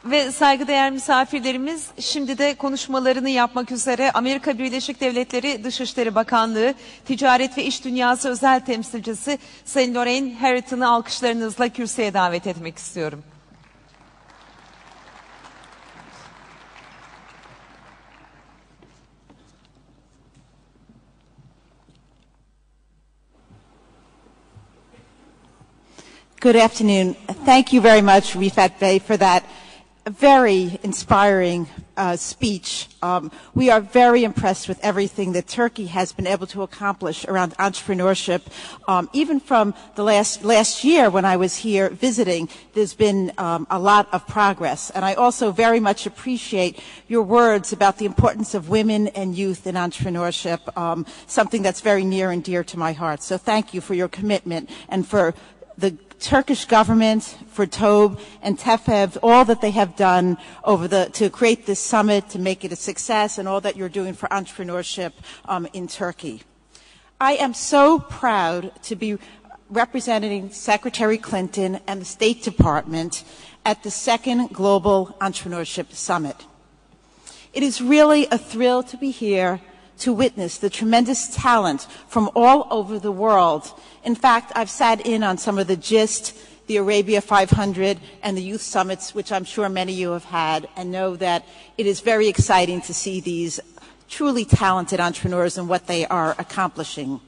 Ve saygıdeğer misafirlerimiz şimdi de konuşmalarını yapmak üzere Amerika Birleşik Devletleri Dışişleri Bakanlığı Ticaret ve İş Dünyası Özel Temsilcisi Sayın Lorraine Hariton'u alkışlarınızla kürsüye davet etmek istiyorum. Good afternoon. Thank you very much, Rifat Bey, for that very inspiring speech. We are very impressed with everything that Turkey has been able to accomplish around entrepreneurship. Even from the last year when I was here visiting, there's been a lot of progress. And I also very much appreciate your words about the importance of women and youth in entrepreneurship, something that's very near and dear to my heart. So thank you for your commitment and for the Turkish government, for TOBB and TOBB, all that they have done to create this summit, to make it a success, and all that you're doing for entrepreneurship in Turkey. I am so proud to be representing Secretary Clinton and the State Department at the second Global Entrepreneurship Summit. It is really a thrill to be here to witness the tremendous talent from all over the world. In fact, I've sat in on some of the GIST, the Arabia 500, and the youth summits, which I'm sure many of you have had, and know that it is very exciting to see these truly talented entrepreneurs and what they are accomplishing.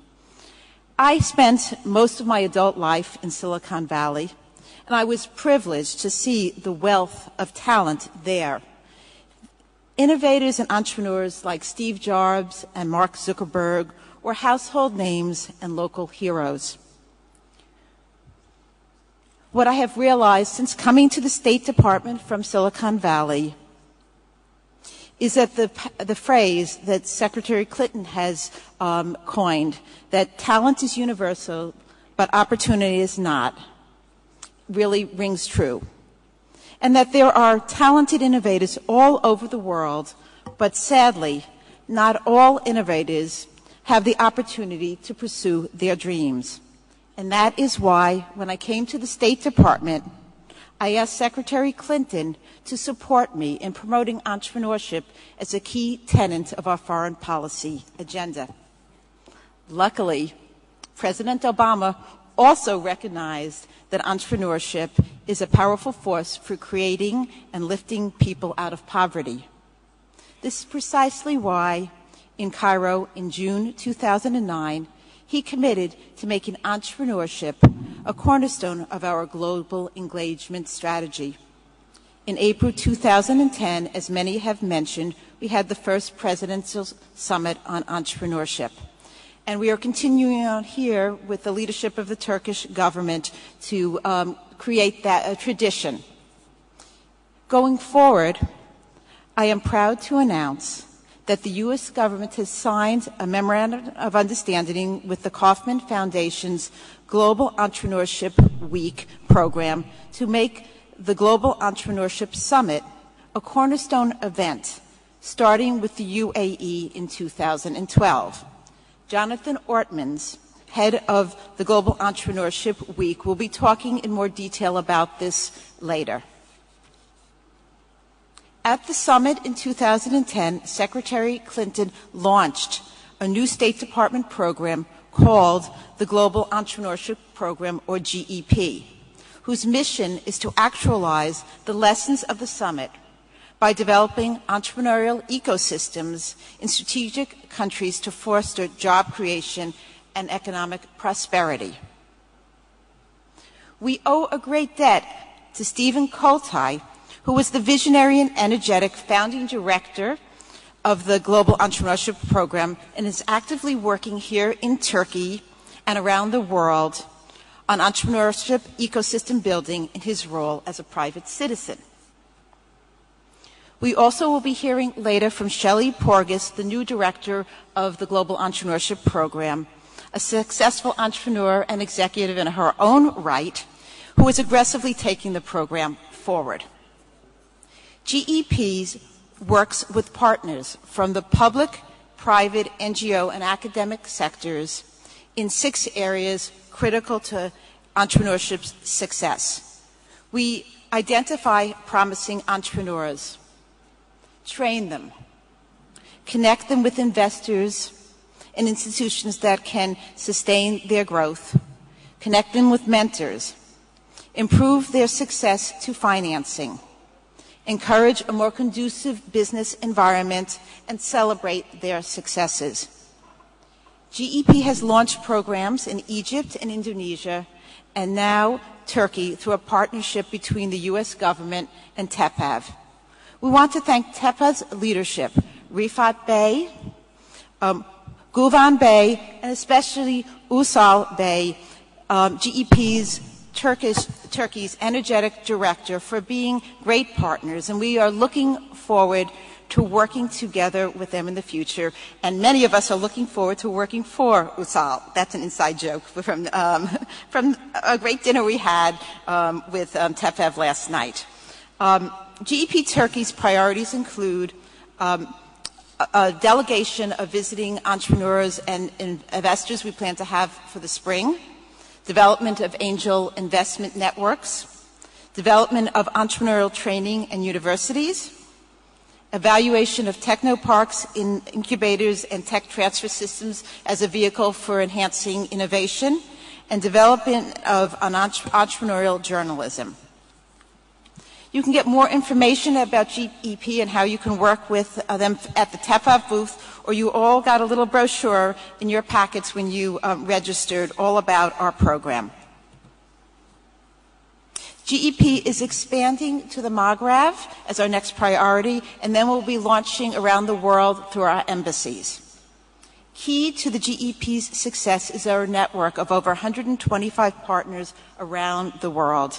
I spent most of my adult life in Silicon Valley, and I was privileged to see the wealth of talent there. Innovators and entrepreneurs like Steve Jobs and Mark Zuckerberg were household names and local heroes. What I have realized since coming to the State Department from Silicon Valley is that the phrase that Secretary Clinton has coined, that talent is universal, but opportunity is not, really rings true. And that there are talented innovators all over the world, but sadly, not all innovators have the opportunity to pursue their dreams. And that is why, when I came to the State Department, I asked Secretary Clinton to support me in promoting entrepreneurship as a key tenet of our foreign policy agenda. Luckily, President Obama also recognized that entrepreneurship is a powerful force for creating and lifting people out of poverty. This is precisely why, in Cairo in June 2009, he committed to making entrepreneurship a cornerstone of our global engagement strategy. In April 2010, as many have mentioned, we had the first presidential summit on entrepreneurship. And we are continuing on here with the leadership of the Turkish government to create that tradition. Going forward, I am proud to announce that the U.S. government has signed a memorandum of understanding with the Kauffman Foundation's Global Entrepreneurship Week program to make the Global Entrepreneurship Summit a cornerstone event, starting with the UAE in 2012. Jonathan Ortmans, head of the Global Entrepreneurship Week, will be talking in more detail about this later. At the summit in 2010, Secretary Clinton launched a new State Department program called the Global Entrepreneurship Program, or GEP, whose mission is to actualize the lessons of the summit by developing entrepreneurial ecosystems in strategic countries to foster job creation and economic prosperity. We owe a great debt to Stephen Koltai, who was the visionary and energetic founding director of the Global Entrepreneurship Program and is actively working here in Turkey and around the world on entrepreneurship ecosystem building in his role as a private citizen. We also will be hearing later from Shelley Porges, the new director of the Global Entrepreneurship Program, a successful entrepreneur and executive in her own right, who is aggressively taking the program forward. GEPs works with partners from the public, private, NGO, and academic sectors in 6 areas critical to entrepreneurship's success. We Identify promising entrepreneurs. Train them. Connect them with investors and institutions that can sustain their growth. Connect them with mentors. Improve their success to financing. Encourage a more conducive business environment and celebrate their successes. GEP has launched programs in Egypt and Indonesia and now Turkey through a partnership between the U.S. government and TOBB. We want to thank TOBB's leadership, Rifat Bey, Gulvan Bey, and especially Usal Bey, GEP's Turkey's energetic director, for being great partners, and we are looking forward to working together with them in the future. And many of us are looking forward to working for Usal. That's an inside joke from a great dinner we had with TOBB last night. GEP Turkey's priorities include a delegation of visiting entrepreneurs and investors we plan to have for the spring, development of angel investment networks, development of entrepreneurial training and universities, evaluation of technoparks, incubators, and tech transfer systems as a vehicle for enhancing innovation, and development of entrepreneurial journalism. You can get more information about GEP and how you can work with them at the TOBB booth, or you all got a little brochure in your packets when you registered all about our program. GEP is expanding to the Maghreb as our next priority, and then we'll be launching around the world through our embassies. Key to the GEP's success is our network of over 125 partners around the world.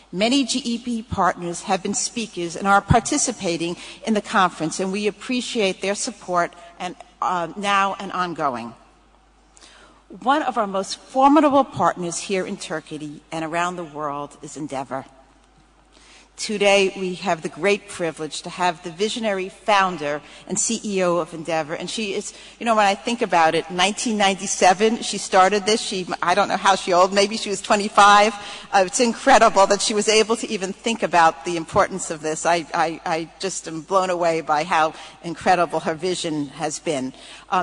Many GEP partners have been speakers and are participating in the conference, and we appreciate their support and now and ongoing. One of our most formidable partners here in Turkey and around the world is Endeavor. Today, we have the great privilege to have the visionary founder and CEO of Endeavor. And she is, you know, when I think about it, 1997, she started this. I don't know how she's old, maybe she was 25. It's incredible that she was able to even think about the importance of this. I just am blown away by how incredible her vision has been.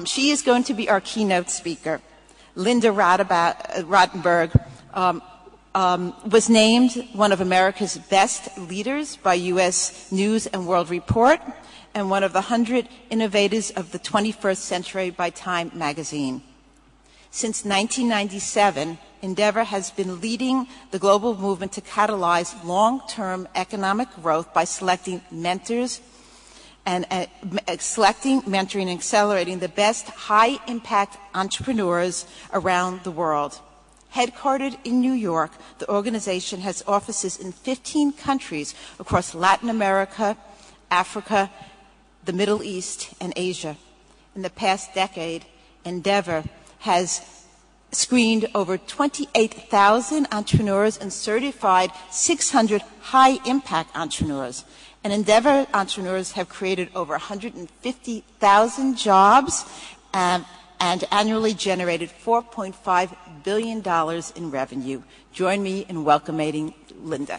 She is going to be our keynote speaker. Linda Rottenberg was named one of America's best leaders by U.S. News and World Report and one of the 100 innovators of the 21st century by Time magazine. Since 1997, Endeavor has been leading the global movement to catalyze long-term economic growth by selecting mentors and selecting, mentoring, and accelerating the best high-impact entrepreneurs around the world. Headquartered in New York, the organization has offices in 15 countries across Latin America, Africa, the Middle East, and Asia. In the past decade, Endeavor has screened over 28,000 entrepreneurs and certified 600 high-impact entrepreneurs. And Endeavor entrepreneurs have created over 150,000 jobs and annually generated $4.5 billion in revenue. Join me in welcoming Linda.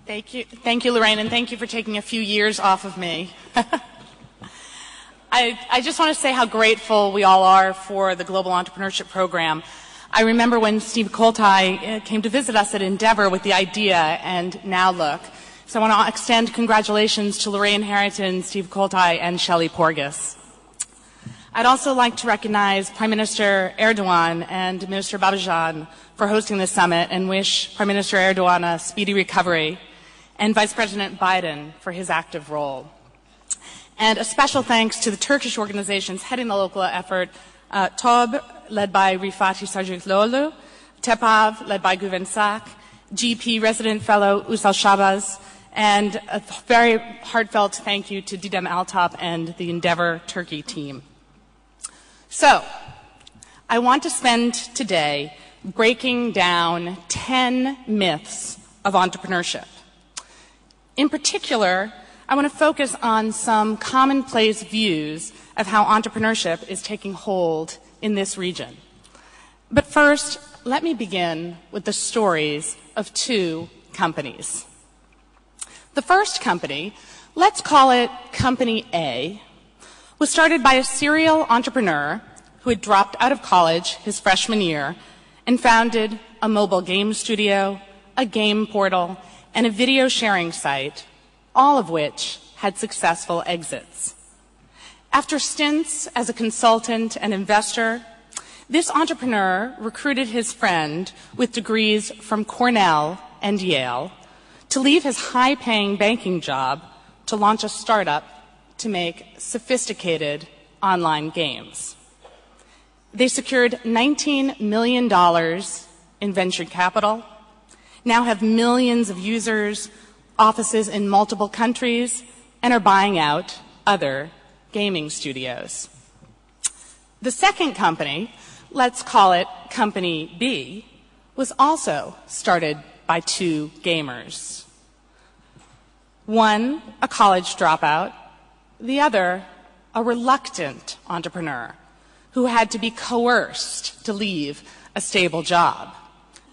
Thank you, Lorraine, and thank you for taking a few years off of me. I just want to say how grateful we all are for the Global Entrepreneurship Program. I remember when Steve Koltai came to visit us at Endeavor with the idea, and now look. So I want to extend congratulations to Lorraine Hariton, Steve Koltai, and Shelley Porges. I'd also like to recognize Prime Minister Erdogan and Minister Babajan for hosting this summit and wish Prime Minister Erdogan a speedy recovery, and Vice President Biden for his active role. And a special thanks to the Turkish organizations heading the local effort, TOBB, led by Rifati Sarjikloğlu, TOBB, led by Güven Sak, GP Resident Fellow Usal Shabaz, and a very heartfelt thank you to Didem Altop and the Endeavor Turkey team. So, I want to spend today breaking down 10 myths of entrepreneurship. In particular, I want to focus on some commonplace views of how entrepreneurship is taking hold in this region. But first, let me begin with the stories of two companies. The first company, let's call it Company A, was started by a serial entrepreneur who had dropped out of college his freshman year and founded a mobile game studio, a game portal, and a video sharing site, all of which had successful exits. After stints as a consultant and investor, this entrepreneur recruited his friend with degrees from Cornell and Yale to leave his high-paying banking job to launch a startup to make sophisticated online games. They secured $19 million in venture capital, now have millions of users, offices in multiple countries, and are buying out other gaming studios. The second company, let's call it Company B, was also started by two gamers. One, a college dropout, the other, a reluctant entrepreneur who had to be coerced to leave a stable job.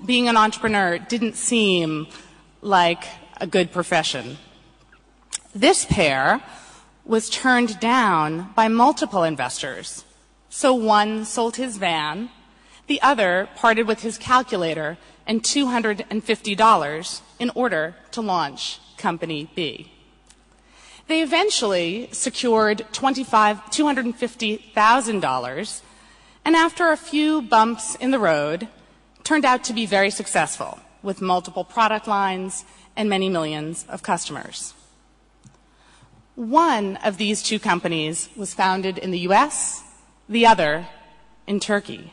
Being an entrepreneur didn't seem like a good profession. This pair was turned down by multiple investors. So one sold his van, the other parted with his calculator and $250 in order to launch Company B. They eventually secured $250,000, and after a few bumps in the road, turned out to be very successful with multiple product lines and many millions of customers. One of these two companies was founded in the US, the other in Turkey.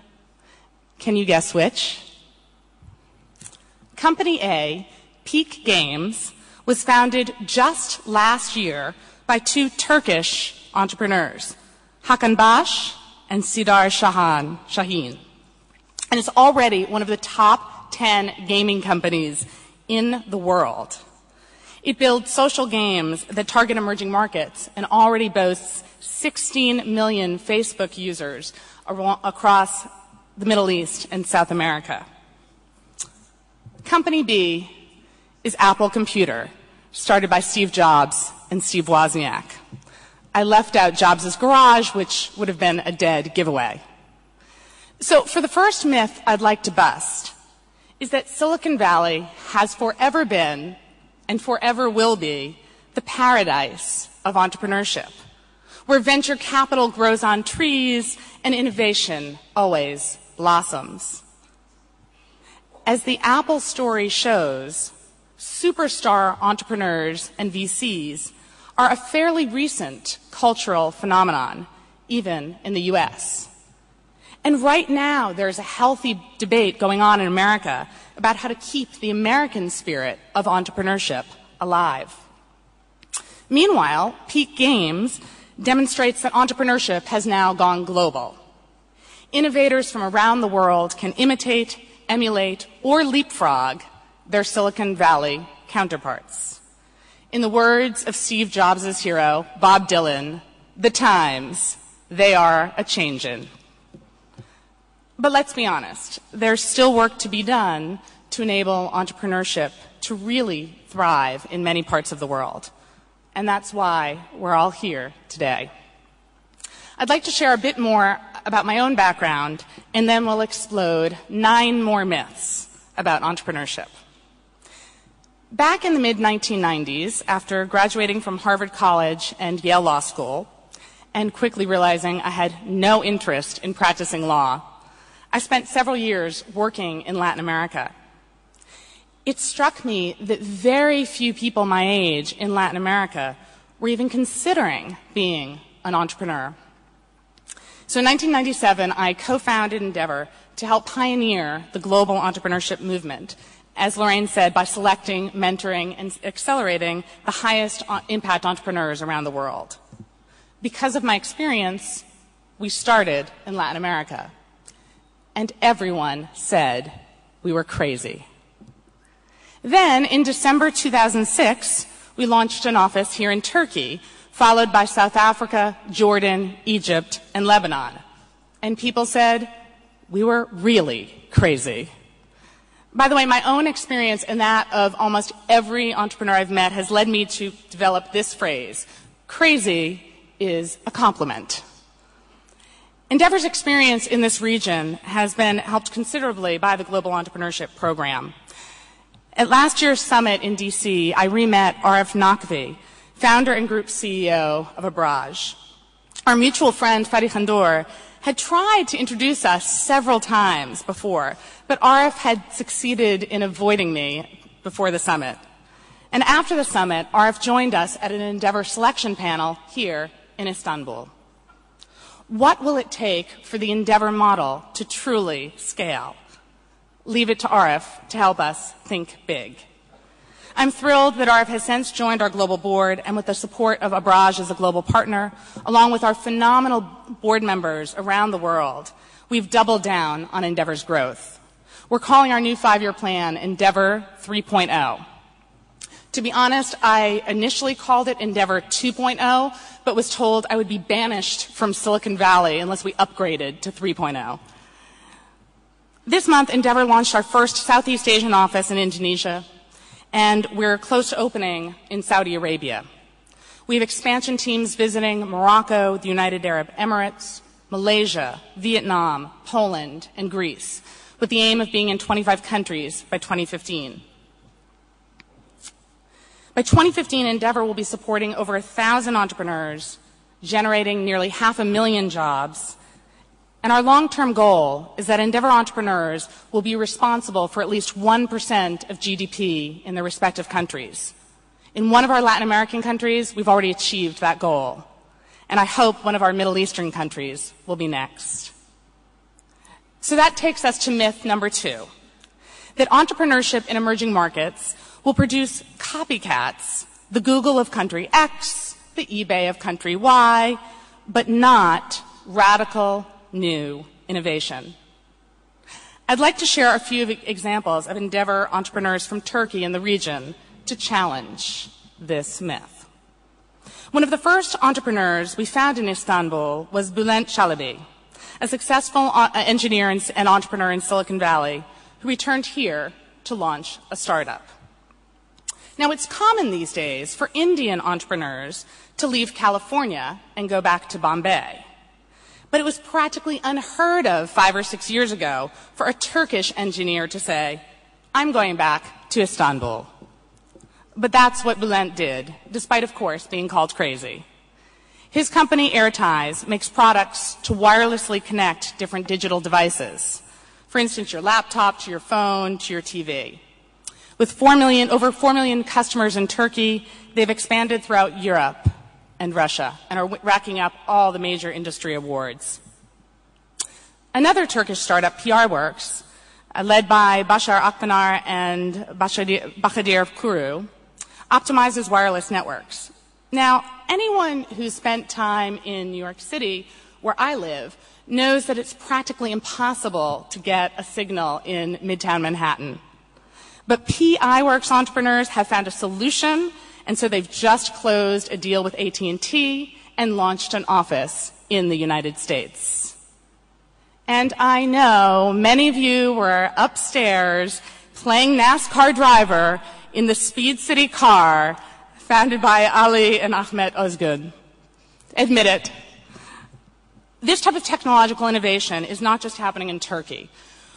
Can you guess which? Company A, Peak Games, was founded just last year by two Turkish entrepreneurs, Hakan Baş and Sidar Şahin. And it's already one of the top 10 gaming companies in the world. It builds social games that target emerging markets and already boasts 16 million Facebook users across the Middle East and South America. Company B is Apple Computer, started by Steve Jobs and Steve Wozniak. I left out Jobs' garage, which would have been a dead giveaway. So for the first myth I'd like to bust is that Silicon Valley has forever been and forever will be the paradise of entrepreneurship, where venture capital grows on trees and innovation always blossoms. As the Apple story shows, superstar entrepreneurs and VCs are a fairly recent cultural phenomenon, even in the US. And right now, there's a healthy debate going on in America about how to keep the American spirit of entrepreneurship alive. Meanwhile, Peak Games demonstrates that entrepreneurship has now gone global. Innovators from around the world can imitate, emulate, or leapfrog their Silicon Valley counterparts. In the words of Steve Jobs' hero, Bob Dylan, the times, they are a-changin'. But let's be honest, there's still work to be done to enable entrepreneurship to really thrive in many parts of the world. And that's why we're all here today. I'd like to share a bit more about my own background, and then we'll explode 9 more myths about entrepreneurship. Back in the mid-1990s, after graduating from Harvard College and Yale Law School, and quickly realizing I had no interest in practicing law, I spent several years working in Latin America. It struck me that very few people my age in Latin America were even considering being an entrepreneur. So in 1997, I co-founded Endeavor to help pioneer the global entrepreneurship movement, as Lorraine said, by selecting, mentoring, and accelerating the highest impact entrepreneurs around the world. Because of my experience, we started in Latin America. And everyone said we were crazy. Then, in December 2006, We launched an office here in Turkey, followed by South Africa, Jordan, Egypt, and Lebanon. And people said, we were really crazy. By the way, my own experience and that of almost every entrepreneur I've met has led me to develop this phrase: crazy is a compliment. Endeavor's experience in this region has been helped considerably by the Global Entrepreneurship Program. At last year's summit in DC, I re-met Arif Naqvi, founder and group CEO of Abraj. Our mutual friend, Fadi Khandour, had tried to introduce us several times before, but Arif had succeeded in avoiding me before the summit. And after the summit, Arif joined us at an Endeavor selection panel here in Istanbul. What will it take for the Endeavor model to truly scale? Leave it to Arif to help us think big. I'm thrilled that Arif has since joined our global board, and with the support of Abraj as a global partner, along with our phenomenal board members around the world, we've doubled down on Endeavor's growth. We're calling our new 5-year plan Endeavor 3.0. To be honest, I initially called it Endeavor 2.0, but was told I would be banished from Silicon Valley unless we upgraded to 3.0. This month, Endeavor launched our first Southeast Asian office in Indonesia, and we're close to opening in Saudi Arabia. We have expansion teams visiting Morocco, the United Arab Emirates, Malaysia, Vietnam, Poland, and Greece, with the aim of being in 25 countries by 2015. By 2015, Endeavor will be supporting over 1,000 entrepreneurs, generating nearly 500,000 jobs. And our long-term goal is that Endeavor entrepreneurs will be responsible for at least 1% of GDP in their respective countries. In one of our Latin American countries, we've already achieved that goal. And I hope one of our Middle Eastern countries will be next. So that takes us to myth number 2, that entrepreneurship in emerging markets will produce copycats, the Google of country X, the eBay of country Y, but not radical new innovation. I'd like to share a few examples of Endeavor entrepreneurs from Turkey and the region to challenge this myth. One of the first entrepreneurs we found in Istanbul was Bülent Çelebi, a successful engineer and entrepreneur in Silicon Valley who returned here to launch a startup. Now, it's common these days for Indian entrepreneurs to leave California and go back to Bombay. But it was practically unheard of 5 or 6 years ago for a Turkish engineer to say, I'm going back to Istanbul. But that's what Bülent did, despite, of course, being called crazy. His company, Hariton, makes products to wirelessly connect different digital devices. For instance, your laptop to your phone to your TV. With over 4 million customers in Turkey, they've expanded throughout Europe and Russia, and are racking up all the major industry awards. Another Turkish startup, PR Works, led by Bashar Akbanar and Bahadir Kuru, optimizes wireless networks. Now, anyone who's spent time in New York City, where I live, knows that it's practically impossible to get a signal in Midtown Manhattan. But PI Works entrepreneurs have found a solution, and so they've just closed a deal with AT&T and launched an office in the United States. And I know many of you were upstairs playing NASCAR driver in the Speed City car founded by Ali and Ahmet Özgün. Admit it. This type of technological innovation is not just happening in Turkey.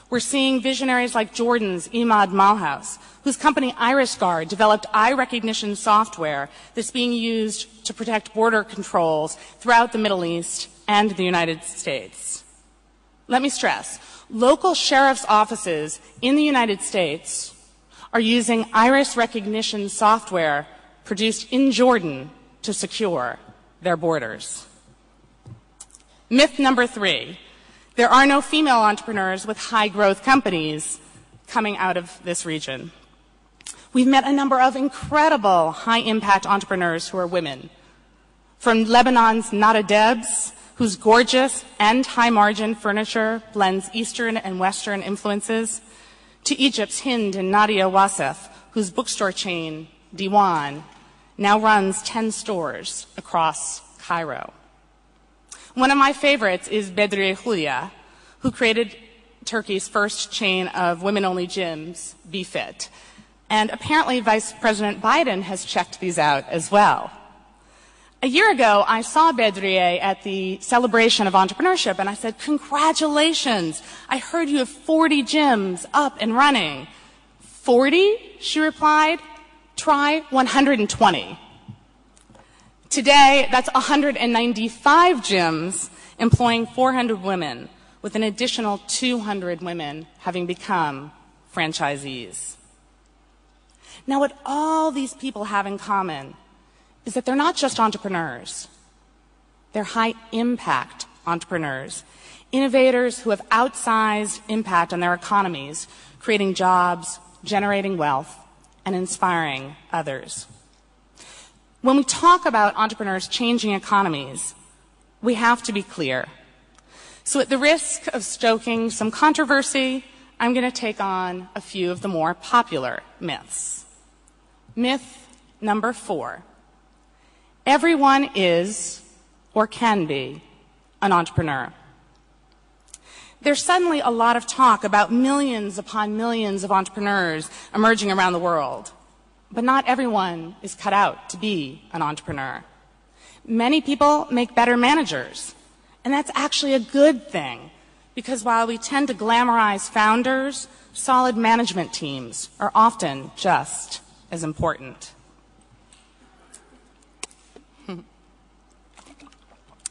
We're seeing visionaries like Jordan's Imad Malhouse, whose company IrisGuard developed eye recognition software that's being used to protect border controls throughout the Middle East and the United States. Let me stress, local sheriff's offices in the United States are using iris recognition software produced in Jordan to secure their borders. Myth number 3. There are no female entrepreneurs with high-growth companies coming out of this region. We've met a number of incredible high-impact entrepreneurs who are women. From Lebanon's Nada Debs, whose gorgeous and high-margin furniture blends Eastern and Western influences, to Egypt's Hind and Nadia Wassef, whose bookstore chain, Diwan, now runs 10 stores across Cairo. One of my favorites is Bedriye Julia, who created Turkey's first chain of women-only gyms, BeFit. And apparently Vice President Biden has checked these out as well. A year ago, I saw Bedriye at the celebration of entrepreneurship, and I said, "Congratulations, I heard you have 40 gyms up and running." 40? She replied. Try 120. Today, that's 195 gyms employing 400 women, with an additional 200 women having become franchisees. Now, what all these people have in common is that they're not just entrepreneurs. They're high-impact entrepreneurs, innovators who have outsized impact on their economies, creating jobs, generating wealth, and inspiring others. When we talk about entrepreneurs changing economies, we have to be clear. So at the risk of stoking some controversy, I'm going to take on a few of the more popular myths. Myth number 4. Everyone is or can be an entrepreneur. There's suddenly a lot of talk about millions upon millions of entrepreneurs emerging around the world. But not everyone is cut out to be an entrepreneur. Many people make better managers, and that's actually a good thing, because while we tend to glamorize founders, solid management teams are often just as important.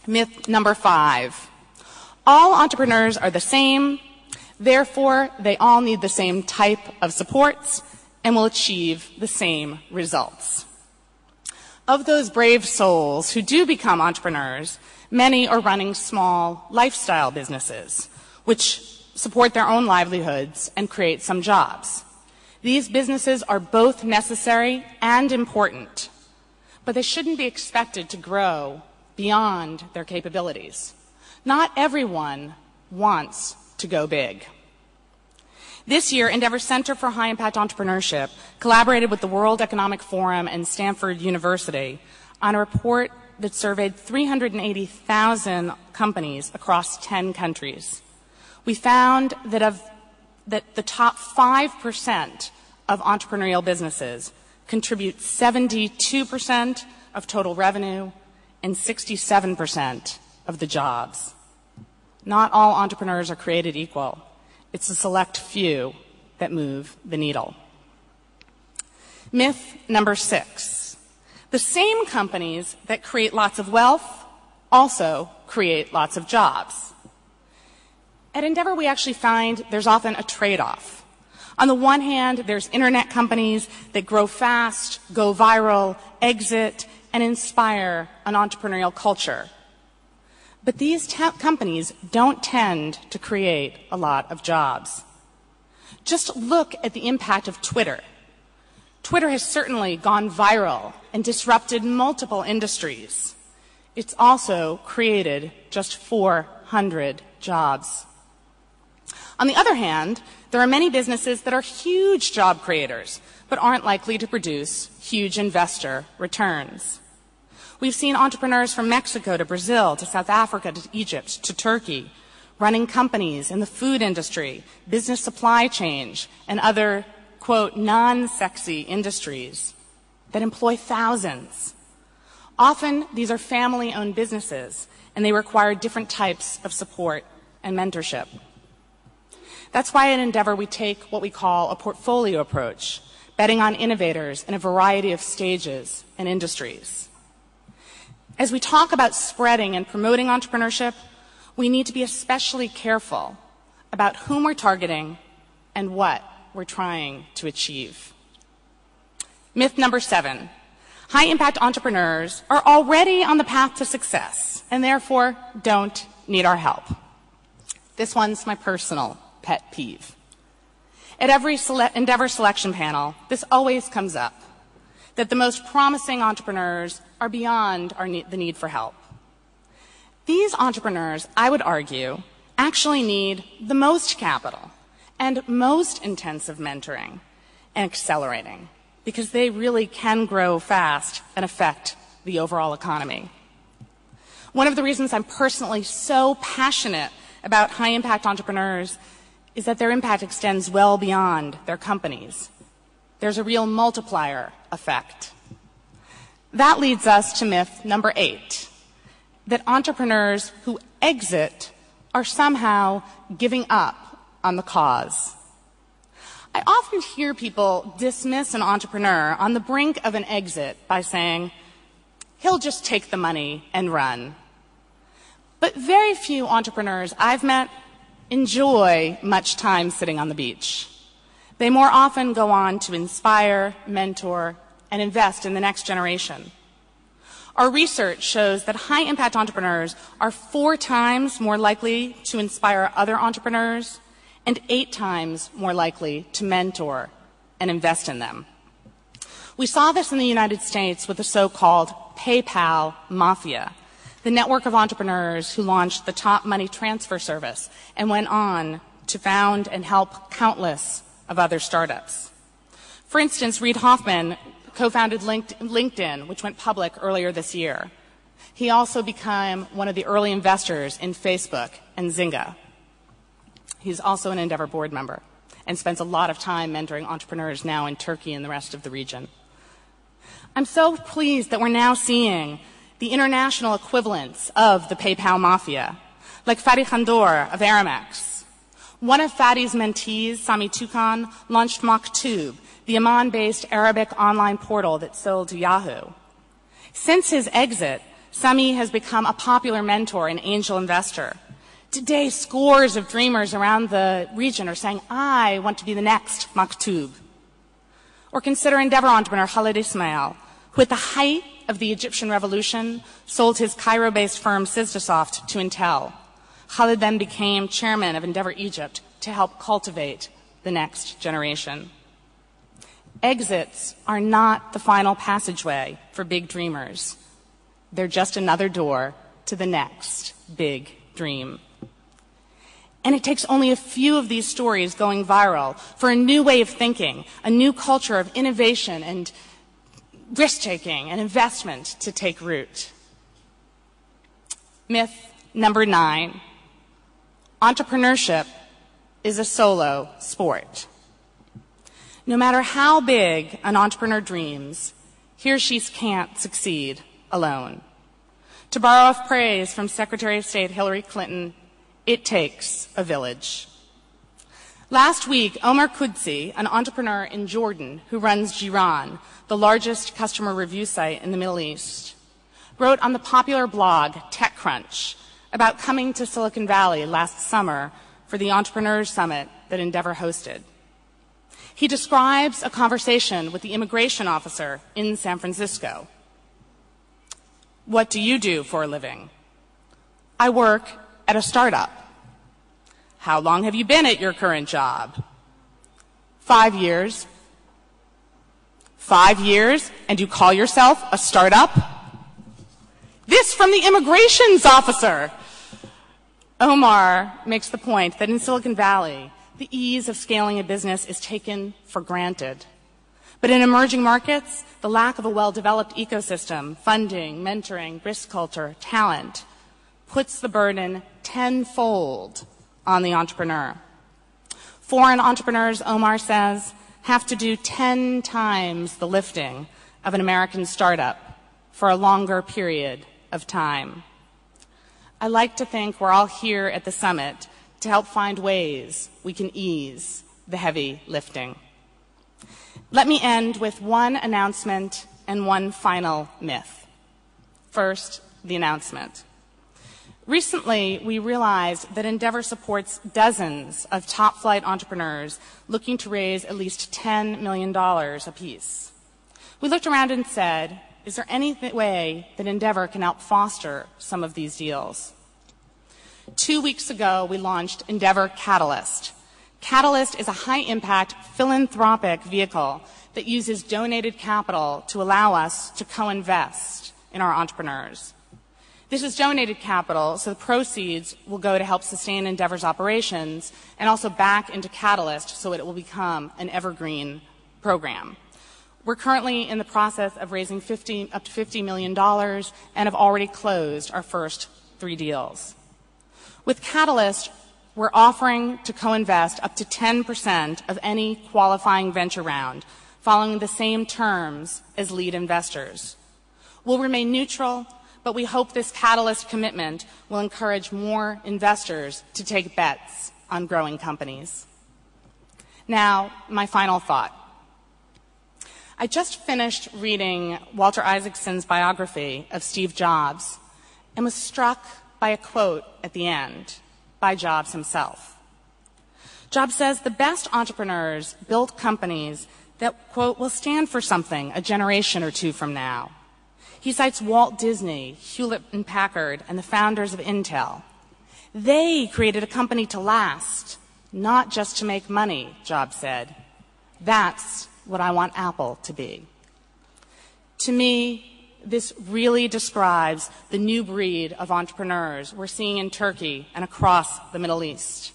Myth number 5. All entrepreneurs are the same, therefore they all need the same type of supports and will achieve the same results. Of those brave souls who do become entrepreneurs, many are running small lifestyle businesses, which support their own livelihoods and create some jobs. These businesses are both necessary and important, but they shouldn't be expected to grow beyond their capabilities. Not everyone wants to go big. This year, Endeavor Center for High Impact Entrepreneurship collaborated with the World Economic Forum and Stanford University on a report that surveyed 380,000 companies across 10 countries. We found that the top 5% of entrepreneurial businesses contribute 72% of total revenue and 67% of the jobs. Not all entrepreneurs are created equal. It's a select few that move the needle. Myth number 6. The same companies that create lots of wealth also create lots of jobs. At Endeavor, we actually find there's often a trade-off. On the one hand, there's internet companies that grow fast, go viral, exit, and inspire an entrepreneurial culture. But these companies don't tend to create a lot of jobs. Just look at the impact of Twitter. Twitter has certainly gone viral and disrupted multiple industries. It's also created just 400 jobs. On the other hand, there are many businesses that are huge job creators, but aren't likely to produce huge investor returns. We've seen entrepreneurs from Mexico to Brazil to South Africa to Egypt to Turkey running companies in the food industry, business supply chain, and other, quote, non-sexy industries that employ thousands. Often, these are family-owned businesses, and they require different types of support and mentorship. That's why at Endeavor we take what we call a portfolio approach, betting on innovators in a variety of stages and industries. As we talk about spreading and promoting entrepreneurship, we need to be especially careful about whom we're targeting and what we're trying to achieve. Myth number 7. High-impact entrepreneurs are already on the path to success and therefore don't need our help. This one's my personal pet peeve. At every Endeavor selection panel, this always comes up, that the most promising entrepreneurs are beyond the need for help. These entrepreneurs, I would argue, actually need the most capital and most intensive mentoring and accelerating. because they really can grow fast and affect the overall economy. One of the reasons I'm personally so passionate about high-impact entrepreneurs is that their impact extends well beyond their companies. There's a real multiplier effect. That leads us to myth number 8, that entrepreneurs who exit are somehow giving up on the cause. I often hear people dismiss an entrepreneur on the brink of an exit by saying, he'll just take the money and run. But very few entrepreneurs I've met enjoy much time sitting on the beach. They more often go on to inspire, mentor, and invest in the next generation. Our research shows that high-impact entrepreneurs are 4 times more likely to inspire other entrepreneurs and 8 times more likely to mentor and invest in them. We saw this in the United States with the so-called PayPal Mafia, the network of entrepreneurs who launched the top money transfer service and went on to found and help countless of other startups. For instance, Reid Hoffman co-founded LinkedIn, which went public earlier this year. He also became one of the early investors in Facebook and Zynga. He's also an Endeavor board member and spends a lot of time mentoring entrepreneurs now in Turkey and the rest of the region. I'm so pleased that we're now seeing the international equivalents of the PayPal Mafia, like Fadi Khandor of Aramex. One of Fadi's mentees, Sami Toukan, launched Maktub, the Amman-based Arabic online portal that sold to Yahoo. Since his exit, Sami has become a popular mentor and angel investor. Today, scores of dreamers around the region are saying, I want to be the next Maktub. Or consider Endeavor entrepreneur Khalid Ismail, who at the height of the Egyptian revolution sold his Cairo-based firm Sizdasoft to Intel. Khalid then became chairman of Endeavor Egypt to help cultivate the next generation. Exits are not the final passageway for big dreamers. They're just another door to the next big dream. And it takes only a few of these stories going viral for a new way of thinking, a new culture of innovation and risk-taking and investment to take root. Myth number 9, entrepreneurship is a solo sport. No matter how big an entrepreneur dreams, he or she can't succeed alone. To borrow a phrase from Secretary of State Hillary Clinton, it takes a village. Last week, Omar Kudsi, an entrepreneur in Jordan who runs Jiran, the largest customer review site in the Middle East, wrote on the popular blog TechCrunch about coming to Silicon Valley last summer for the Entrepreneurs Summit that Endeavor hosted. He describes a conversation with the immigration officer in San Francisco. What do you do for a living? I work at a startup. How long have you been at your current job? 5 years. 5 years, and you call yourself a startup? This from the immigrations officer. Omar makes the point that in Silicon Valley, the ease of scaling a business is taken for granted. But in emerging markets, the lack of a well-developed ecosystem, funding, mentoring, risk culture, talent, puts the burden tenfold on the entrepreneur. Foreign entrepreneurs, Omar says, have to do 10 times the lifting of an American startup for a longer period of time. I like to think we're all here at the summit to help find ways we can ease the heavy lifting. Let me end with one announcement and one final myth. First, the announcement. Recently, we realized that Endeavor supports dozens of top-flight entrepreneurs looking to raise at least $10 million apiece. We looked around and said, is there any way that Endeavor can help foster some of these deals? 2 weeks ago, we launched Endeavor Catalyst. Catalyst is a high-impact philanthropic vehicle that uses donated capital to allow us to co-invest in our entrepreneurs. This is donated capital, so the proceeds will go to help sustain Endeavor's operations and also back into Catalyst so it will become an evergreen program. We're currently in the process of raising up to $50 million and have already closed our first 3 deals. With Catalyst, we're offering to co-invest up to 10% of any qualifying venture round, following the same terms as lead investors. We'll remain neutral, but we hope this Catalyst commitment will encourage more investors to take bets on growing companies. Now, my final thought. I just finished reading Walter Isaacson's biography of Steve Jobs and was struck by a quote at the end by Jobs himself. Jobs says the best entrepreneurs build companies that, quote, will stand for something a generation or 2 from now. He cites Walt Disney, Hewlett and Packard, and the founders of Intel. They created a company to last, not just to make money, Jobs said. That's what I want Apple to be. To me, this really describes the new breed of entrepreneurs we're seeing in Turkey and across the Middle East.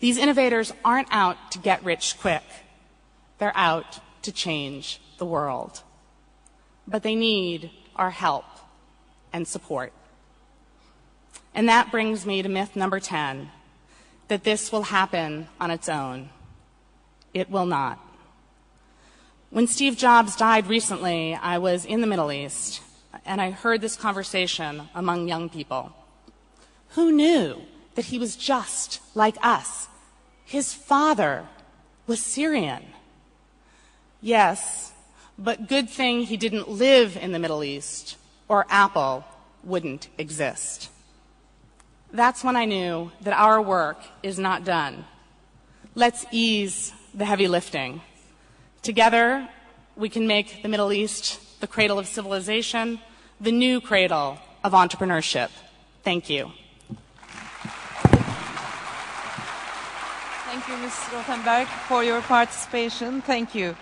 These innovators aren't out to get rich quick. They're out to change the world. But they need our help and support. And that brings me to myth number 10, that this will happen on its own. It will not. When Steve Jobs died recently, I was in the Middle East, and I heard this conversation among young people. Who knew that he was just like us? His father was Syrian. Yes, but good thing he didn't live in the Middle East, or Apple wouldn't exist. That's when I knew that our work is not done. Let's ease the heavy lifting. Together, we can make the Middle East the cradle of civilization, the new cradle of entrepreneurship. Thank you. Thank you, Ms. Rottenberg, for your participation. Thank you.